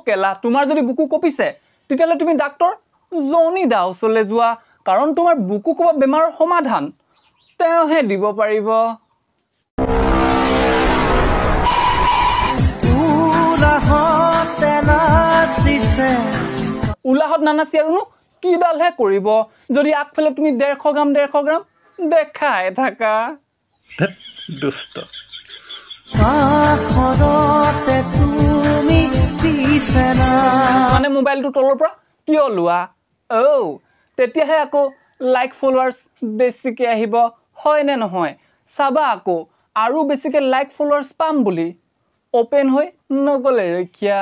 কেলা তোমাৰ যদি বুকু কপিছে তেতিয়ালে তুমি ডাক্তৰ জনি দা ওচৰলৈ যোৱা কাৰণ তোমাৰ বুকু কপা বেমাৰৰ সমাধান তেওঁহে দিব পাৰিব উলাহত নানাচি আৰুনো কি ডালহে কৰিব যদি আগফালে তুমি 150 গ্ৰাম দেখাই থাকা দুষ্ট মানে মোবাইলটো তলৰ পৰা কিয় লোৱা তেতিয়াহে আকৌ লাইক ফলোৱাৰ্স বেছিকে আহিব হয় নে নহয় চাবা আকৌ আৰু বেছিকে লাইক ফলোৱাৰ্স পাম বুলি ওপেন হৈ নগলে ৰখিয়া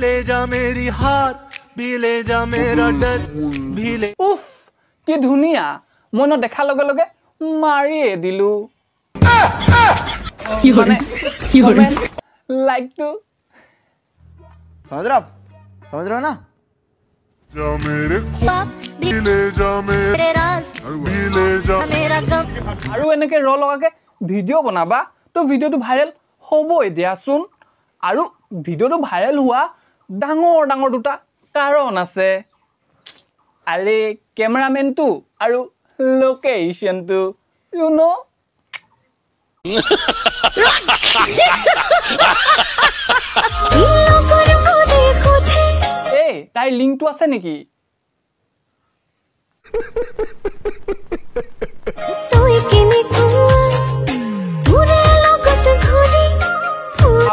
ले जा मेरी हाथ भी ले जा मेरा डर भी ले উফ কি ধুনিয়া মই ন দেখা লগে লগে মাৰিয়ে দিলু কি হরে লাইক টু समझ रहे हो ना जा मेरे ले जा मेरे राज भी ले जा मेरा गम আৰু এনেকে ৰ লগাকে ভিডিও বনাবা তো ভিডিওটো ভাইৰাল হবই দিয়াচোন আৰু ভিডিওটো ভাইৰাল হোৱা ডাঙৰ দুটা কাৰণ আছে আৰে ক্যামেৰামেনটো আৰু লোকেশনটো ইউ নো এই তাই লিংকটো আছে নেকি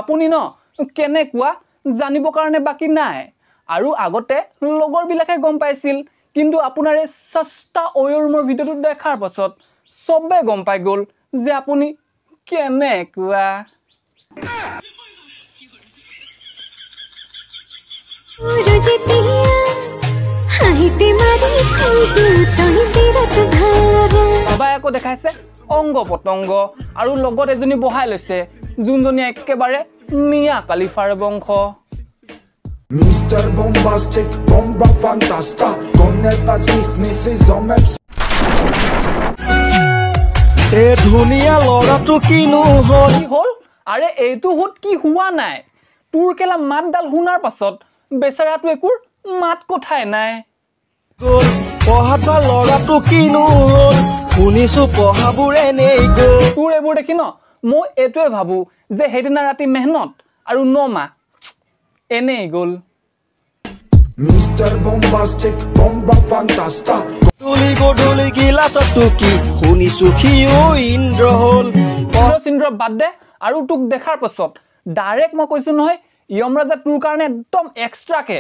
আপুনি ন কেনেকুৱা জানিব কাৰণে বাকি নাই আৰু আগতে লগৰ বিলাকে গম পাইছিল কিন্তু আপোনাৰ এই সস্তা অয়ৰুমৰ ভিডিওটো দেখাৰ পাছত সবে গম পাই গল যে আপুনি কেনেকুৱা সবাই আকৌ দেখাইছে অংগ পতংগ আৰু লগত এজনী বহাই লৈছে যোনজনী একেবাৰে মিয়া কালিফাৰ বংশ Mr. Bombastic, bomba fantasta Con el pasquismisi zomep এ ধুনিয়া লৰাটো কিনো হল আৰে এইটো হুত কি হোৱা নাই তোৰ কেলা মাতডাল শুনাৰ পাছত বেচাৰাটো একুৰ মাত কথাই নাই পঢ়াত লৰাটো কিনো হল শুনিছো পঢ়াবোৰে নেই গল তোৰ এইবোৰ দেখি ন মই এইটোৱে ভাবো যে সেইদিনা ৰাতি মেহনত আৰু 9 মাহ এনেই গল Mr. Bombastic, bomba fantasta তুলি গডলি গিলাসটো কি শুনিছো কিও ইন্দ্ৰ হল চিন্দ্ৰ বাদ দে আৰু তোক দেখাৰ পাছত ডাইৰেক্ট মই কৈছো নহয় যমৰাজা তোৰ কাৰণে একদম এক্সট্ৰাকে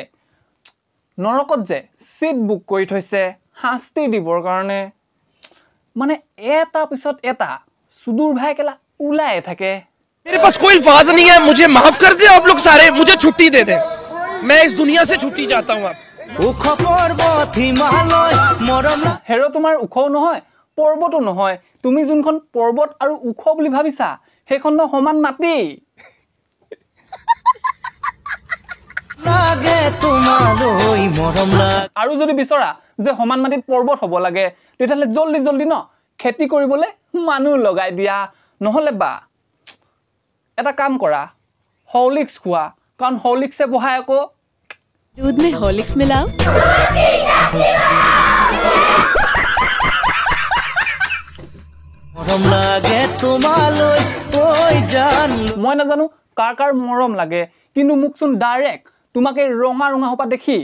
নৰকত যে সিট বুক কৰি থৈছে শাস্তি দিবৰ কাৰণে মানে এটা পিছত এটা সুদূৰ ভাই কেলা উলাই থাকে मेरे पास कोई अल्फाज नहीं है मुझे माफ कर दे आप लोग सारे मुझे छुट्टी दे दे मैं इस दुनिया से छुट्टी चाहता हूं आप হেৰ তোমাৰ উখও নহয় পৰ্বতো নহয় তুমি যোনখন পৰ্বত আৰু উখ বুলি ভাবিছা সেইখন সমান মাটি আৰু যদি বিচৰা যে সমান মাটিত পৰ্বত হ'ব লাগে তেতিয়ালে জলদি ন খেতি কৰিবলৈ মানুহ লগাই দিয়া নহলে বা এটা কাম কৰা হলিক্স খোৱা কাৰণ হলিক্সে বহাই আকৌ दूध में हॉर्लिक्स मिलाओ মই নাজানো কাৰ কাৰ মৰম লাগে কিন্তু মুকচোন ডাইৰেক্ট তোমাকে ৰঙা হোপা দেখি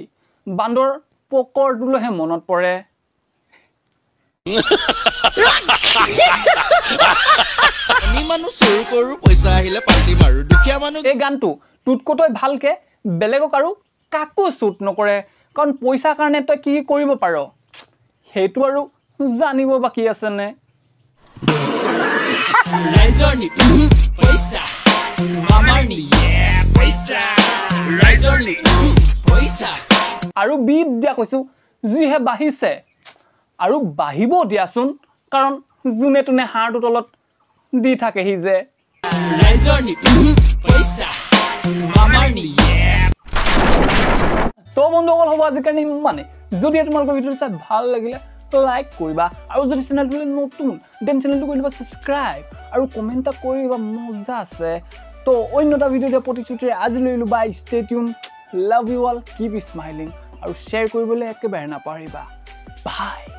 বান্দৰ পকৰটোলৈহে মনত পৰে এই গানটো টুটকতৈ ভালকে বেলেগক আৰু কাকো সুট নকৰে কাৰণ পইচা কাৰণে তই কি কৰিব পাৰ হেতু আৰু জানিব বাকি আছে নে ৰাইজৰনি পইচা মামাৰনি পইচা ৰাইজৰনি পইচা আৰু বিদ দিয়া কৈছো যিহে বাহিছে আৰু বাহিব দিয়াচোন কাৰণ জুনে তুনে হাৰটো তলত দি থাকে হি যে ৰাইজৰনি পইচা মামাৰনি তো বন্ধুসকল হ'ব আজিৰ কাৰণে মানে যদি তোমালোকৰ ভিডিঅ'টো চাই ভাল লাগিলে লাইক কৰিবা আৰু যদি চেনেলটো নতুন দেন চেনেলটো কৰি দিবা সাবস্ক্ৰাইব আৰু কমেন্ট এটা কৰিবা মজা আছে তো অন্য এটা ভিডিওতে প্ৰতিশ্ৰুতিৰে আজি লৈ লবা stay tune love you all keep smiling আৰু শ্বেয়াৰ কৰিবলৈ একেবাৰে নাপাহৰিবা বাই